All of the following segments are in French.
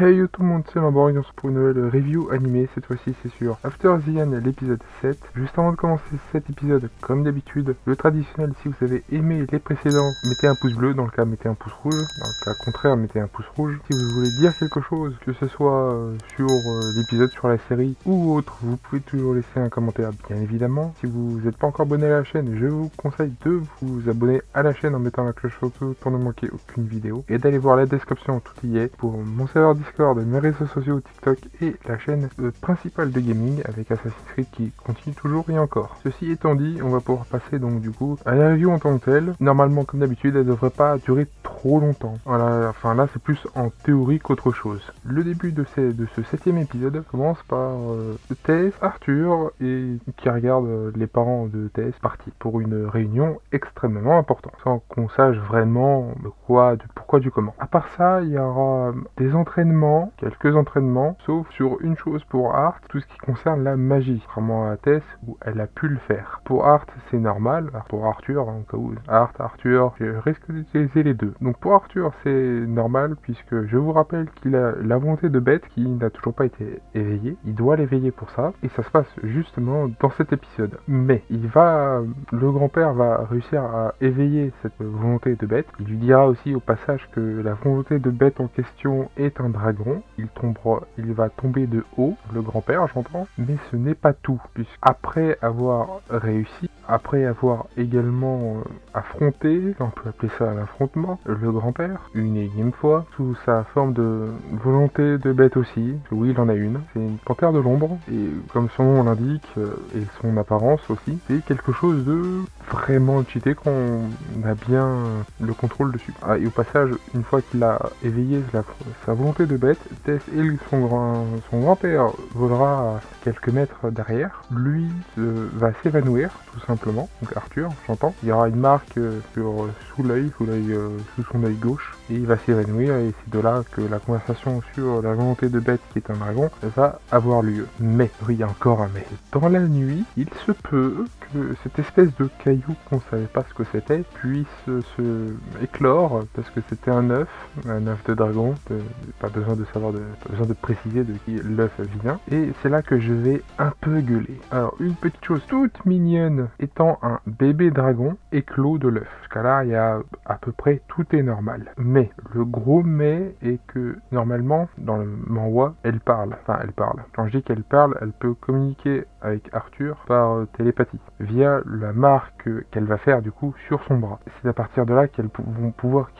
Hey yo tout le monde, c'est Lamborg, on se retrouve pour une nouvelle review animée, cette fois-ci c'est sur After the End, l'épisode 7. Juste avant de commencer cet épisode, comme d'habitude, le traditionnel, si vous avez aimé les précédents, mettez un pouce bleu, dans le cas mettez un pouce rouge, dans le cas contraire mettez un pouce rouge. Si vous voulez dire quelque chose, que ce soit sur l'épisode, sur la série ou autre, vous pouvez toujours laisser un commentaire, bien évidemment. Si vous n'êtes pas encore abonné à la chaîne, je vous conseille de vous abonner à la chaîne en mettant la cloche auto pour ne manquer aucune vidéo. Et d'aller voir la description, tout y est, pour mon serveur Discord, mes réseaux sociaux, TikTok et la chaîne principale de gaming avec Assassin's Creed qui continue toujours et encore. Ceci étant dit, on va pouvoir passer donc du coup à la review en tant que telle. Normalement, comme d'habitude, elle devrait pas durer trop longtemps. Voilà, enfin là c'est plus en théorie qu'autre chose. Le début de ce 7ème épisode commence par Tess, Arthur et qui regarde les parents de Tess partis pour une réunion extrêmement importante, sans qu'on sache vraiment pourquoi du comment. À part ça, il y aura des entraînements, quelques entraînements, sauf sur une chose pour Art, tout ce qui concerne la magie, contrairement à Tess où elle a pu le faire. Pour Art, c'est normal, pour Arthur, en cas où Arthur, je risque d'utiliser les deux. Donc pour Arthur, c'est normal puisque je vous rappelle qu'il a la volonté de Beth qui n'a toujours pas été éveillée. Il doit l'éveiller pour ça et ça se passe justement dans cet épisode. Mais le grand-père va réussir à éveiller cette volonté de Beth. Il lui dira aussi au passage que la volonté de Beth en question est un dragon. Il va tomber de haut, le grand-père j'entends, mais ce n'est pas tout, puisqu'après avoir réussi, après avoir également affronté, on peut appeler ça un affrontement, le grand-père, une énième fois, sous sa forme de volonté de bête aussi, oui il en a une, c'est une panthère de l'ombre, et comme son nom l'indique, et son apparence aussi, c'est quelque chose de vraiment cheaté qu'on a bien le contrôle dessus. Ah, et au passage, une fois qu'il a éveillé sa volonté de bête, Tess et son grand-père volera à quelques mètres derrière. Lui va s'évanouir, tout simplement. Donc Arthur, j'entends. Il y aura une marque sous son œil gauche, et il va s'évanouir, et c'est de là que la conversation sur la volonté de bête qui est un dragon va avoir lieu. Mais, oui, il y a encore un mais. Dans la nuit, il se peut que cette espèce de caillou qu'on savait pas ce que c'était puisse se éclore, parce que c'était un œuf de dragon, pas besoin de préciser de qui l'œuf vient, et c'est là que je vais un peu gueuler. Alors, une petite chose toute mignonne, étant un bébé dragon éclos de l'œuf. Jusqu'à là, il y a à peu près tout est normal. Mais, le gros mais est que, normalement, dans le manhwa, elle parle. Enfin, elle parle. Quand je dis qu'elle parle, elle peut communiquer avec Arthur par télépathie, via la marque qu'elle va faire du coup sur son bras. C'est à partir de là qu'ils vont pouvoir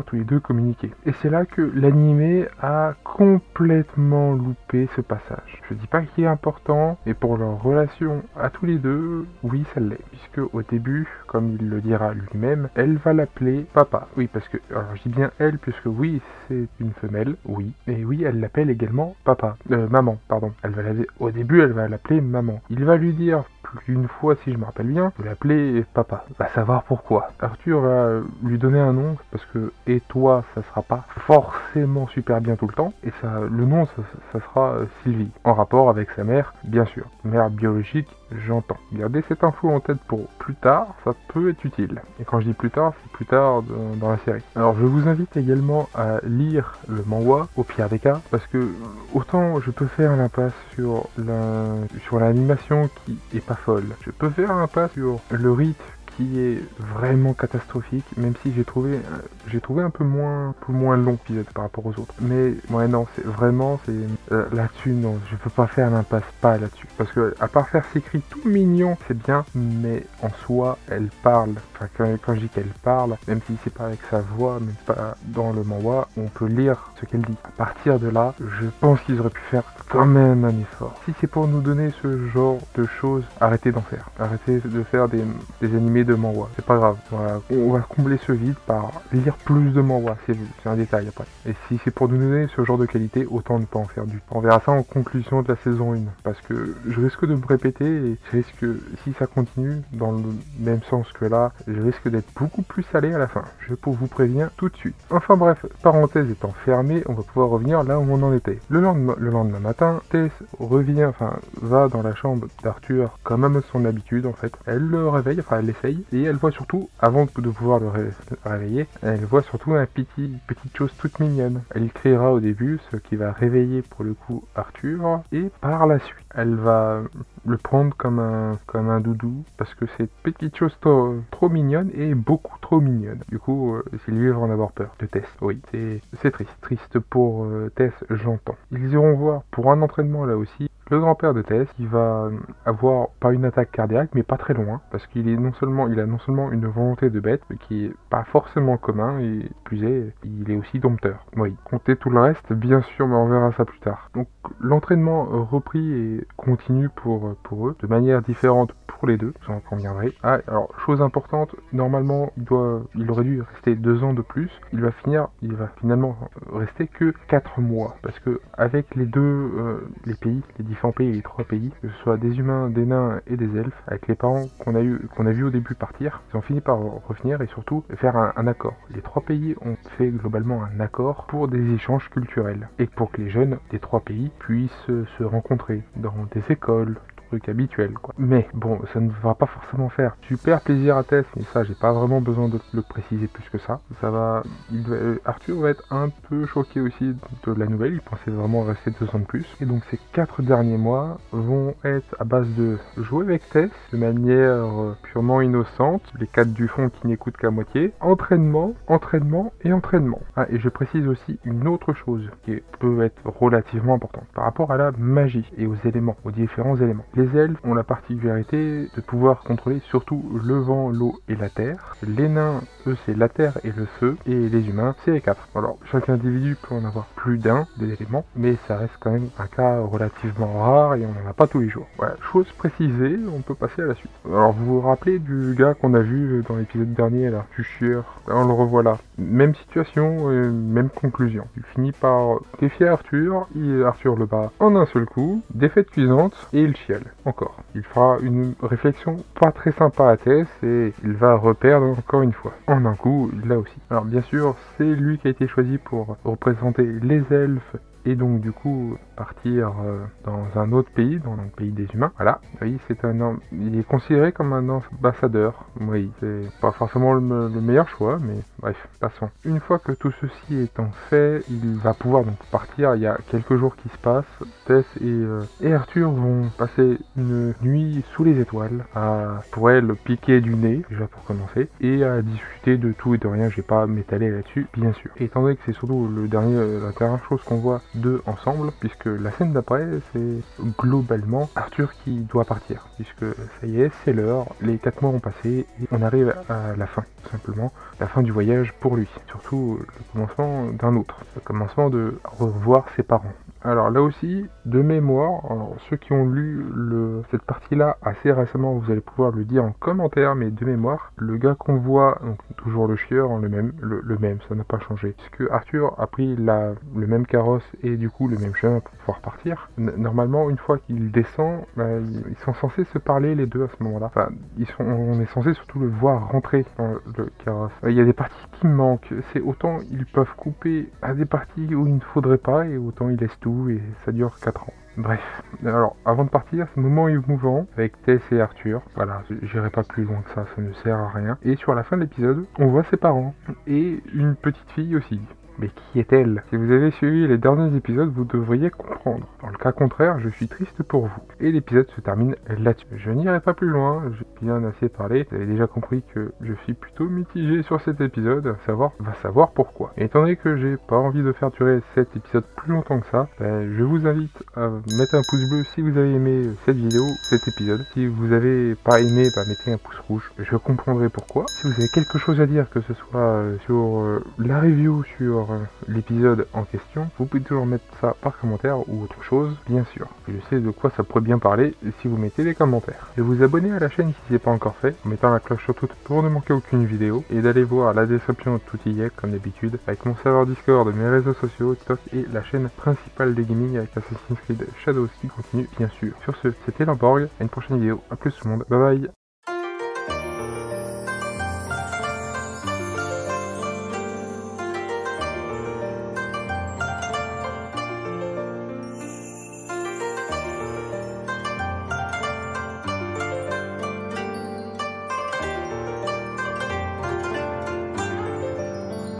tous les deux communiquer. Et c'est là que l'animé a complètement loupé ce passage. Je dis pas qu'il est important, mais pour leur relation à tous les deux, oui ça l'est. Puisque au début, comme il le dira lui-même, elle va l'appeler papa. Oui, parce que, alors je dis bien elle, puisque oui, c'est une femelle, oui. Et oui, elle l'appelle également papa. Maman, pardon. Au début, elle va l'appeler maman. Il va lui dire plus d'une fois, si je me rappelle bien, de l'appeler papa. Va savoir pourquoi. Arthur va lui donner un nom, parce que et toi, ça sera pas forcément super bien tout le temps. Et le nom, ça sera Sylvie. En rapport avec sa mère, bien sûr. Mère biologique, j'entends. Gardez cette info en tête pour plus tard, ça peut être utile. Et quand je dis plus tard, c'est plus tard dans la série. Alors je vous invite également à lire le manhwa, au pire des cas, parce que autant je peux faire l'impasse sur l'animation qui est pas folle. Je peux faire l'impasse sur le rythme qui est vraiment catastrophique, même si j'ai trouvé un peu moins long l'épisode par rapport aux autres. Mais ouais non, là-dessus non, je peux pas faire l'impasse pas là-dessus, parce que à part faire ses cris tout mignons, c'est bien, mais en soi elle parle. Enfin quand je dis qu'elle parle, même si c'est pas avec sa voix, même pas dans le manhwa, on peut lire ce qu'elle dit. À partir de là, je pense qu'ils auraient pu faire quand même un effort. Si c'est pour nous donner ce genre de choses, arrêtez d'en faire. Arrêtez de faire des animés de manhwa, c'est pas grave. Voilà. On va combler ce vide par lire plus de manhwa, c'est un détail après. Et si c'est pour nous donner ce genre de qualité, autant ne pas en faire du tout. On verra ça en conclusion de la saison 1, parce que je risque de me répéter et je risque, si ça continue dans le même sens que là, je risque d'être beaucoup plus salé à la fin. Je vous préviens tout de suite. Enfin bref, parenthèse étant fermée, mais on va pouvoir revenir là où on en était. Le lendemain matin, Tess va dans la chambre d'Arthur comme à son habitude en fait. Elle le réveille, enfin elle l'essaye, et elle voit surtout, avant de pouvoir le réveiller, elle voit surtout petite chose toute mignonne. Elle criera au début, ce qui va réveiller pour le coup Arthur, et par la suite, elle va le prendre comme un doudou, parce que c'est une petite chose trop mignonne et beaucoup trop mignonne. Du coup, Sylvie va en avoir peur de Tess. Oui, c'est triste pour Tess, j'entends. Ils iront voir pour un entraînement là aussi le grand-père de Tess, qui va avoir pas une attaque cardiaque, mais pas très loin, parce qu'il a non seulement une volonté de bête, mais qui est pas forcément commun, et plus il est aussi dompteur. Oui, comptez tout le reste, bien sûr, mais on verra ça plus tard. Donc l'entraînement repris et continue pour eux, de manière différente pour les deux, j'en conviendrai. Ah, alors, chose importante, normalement, il aurait dû rester 2 ans de plus, il va finalement rester que 4 mois, parce que avec les différents pays, les 3 pays, que ce soit des humains, des nains et des elfes, avec les parents qu'on a vu au début partir, ils ont fini par revenir et surtout faire un accord. Les 3 pays ont fait globalement un accord pour des échanges culturels, et pour que les jeunes des 3 pays puissent se rencontrer dans des écoles, habituel quoi. Mais bon, ça ne va pas forcément faire super plaisir à Tess, mais ça j'ai pas vraiment besoin de le préciser plus que ça. Arthur va être un peu choqué aussi de la nouvelle, il pensait vraiment rester 2 ans de plus. Et donc ces 4 derniers mois vont être à base de jouer avec Tess de manière purement innocente, les 4 du fond qui n'écoutent qu'à moitié, entraînement et entraînement. Ah, et je précise aussi une autre chose qui peut être relativement importante par rapport à la magie et aux différents éléments. Les elfes ont la particularité de pouvoir contrôler surtout le vent, l'eau et la terre. Les nains, eux, c'est la terre et le feu. Et les humains, c'est les 4. Alors, chaque individu peut en avoir plus d'un des éléments, mais ça reste quand même un cas relativement rare et on n'en a pas tous les jours. Voilà, chose précisée, on peut passer à la suite. Alors, vous vous rappelez du gars qu'on a vu dans l'épisode dernier, là, du chieur. On le revoit là. Même situation, même conclusion. Il finit par défier Arthur, Arthur le bat en un seul coup, défaite cuisante, et il chiale. Encore. Il fera une réflexion pas très sympa à Tess et il va reperdre encore une fois. En un coup, là aussi. Alors bien sûr, c'est lui qui a été choisi pour représenter les elfes et donc du coup partir dans un autre pays, dans le pays des humains. Voilà, oui, il est considéré comme un ambassadeur. Oui, c'est pas forcément le meilleur choix, mais bref, passons. Une fois que tout ceci étant fait, il va pouvoir donc partir. Il y a quelques jours qui se passent. Tess et Arthur vont passer une nuit sous les étoiles pour elle piquer du nez, déjà pour commencer, et à discuter de tout et de rien. Je vais pas m'étaler là-dessus, bien sûr. Et étant donné que c'est surtout la dernière chose qu'on voit d'eux ensemble, puisque la scène d'après, c'est globalement Arthur qui doit partir, puisque ça y est, c'est l'heure, les 4 mois ont passé, et on arrive à la fin, tout simplement, la fin du voyage pour lui, surtout le commencement d'un autre, le commencement de revoir ses parents. Alors là aussi, de mémoire, alors ceux qui ont lu cette partie-là assez récemment, vous allez pouvoir le dire en commentaire, mais de mémoire, le gars qu'on voit, donc toujours le chieur, le même, ça n'a pas changé. Puisque Arthur a pris le même carrosse et du coup le même chemin pour pouvoir partir. Normalement, une fois qu'il descend, ils sont censés se parler les deux à ce moment-là. Enfin, on est censé surtout le voir rentrer dans le carrosse. Il y a des parties qui manquent, c'est autant ils peuvent couper à des parties où il ne faudrait pas et autant ils laissent tout et ça dure 4 ans. Bref, alors avant de partir, c'est un moment émouvant avec Tess et Arthur. Voilà, j'irai pas plus loin que ça ne sert à rien. Et sur la fin de l'épisode, on voit ses parents et une petite fille aussi. Mais qui est-elle? Si vous avez suivi les derniers épisodes, vous devriez comprendre. Dans le cas contraire, je suis triste pour vous. Et l'épisode se termine là-dessus. Je n'irai pas plus loin, j'ai bien assez parlé. Vous avez déjà compris que je suis plutôt mitigé sur cet épisode, va savoir pourquoi. Et étant donné que j'ai pas envie de faire durer cet épisode plus longtemps que ça, je vous invite à mettre un pouce bleu si vous avez aimé cette vidéo, cet épisode. Si vous avez pas aimé, mettez un pouce rouge. Je comprendrai pourquoi. Si vous avez quelque chose à dire, que ce soit sur la review, sur l'épisode en question, vous pouvez toujours mettre ça par commentaire ou autre chose, bien sûr. Je sais de quoi ça pourrait bien parler si vous mettez les commentaires. Et vous abonner à la chaîne si ce n'est pas encore fait, en mettant la cloche sur toute pour ne manquer aucune vidéo, et d'aller voir la description, tout y est comme d'habitude, avec mon serveur Discord, mes réseaux sociaux, TikTok et la chaîne principale des gaming avec Assassin's Creed Shadows qui continue, bien sûr. Sur ce, c'était Lamborg, à une prochaine vidéo, à plus tout le monde, bye bye.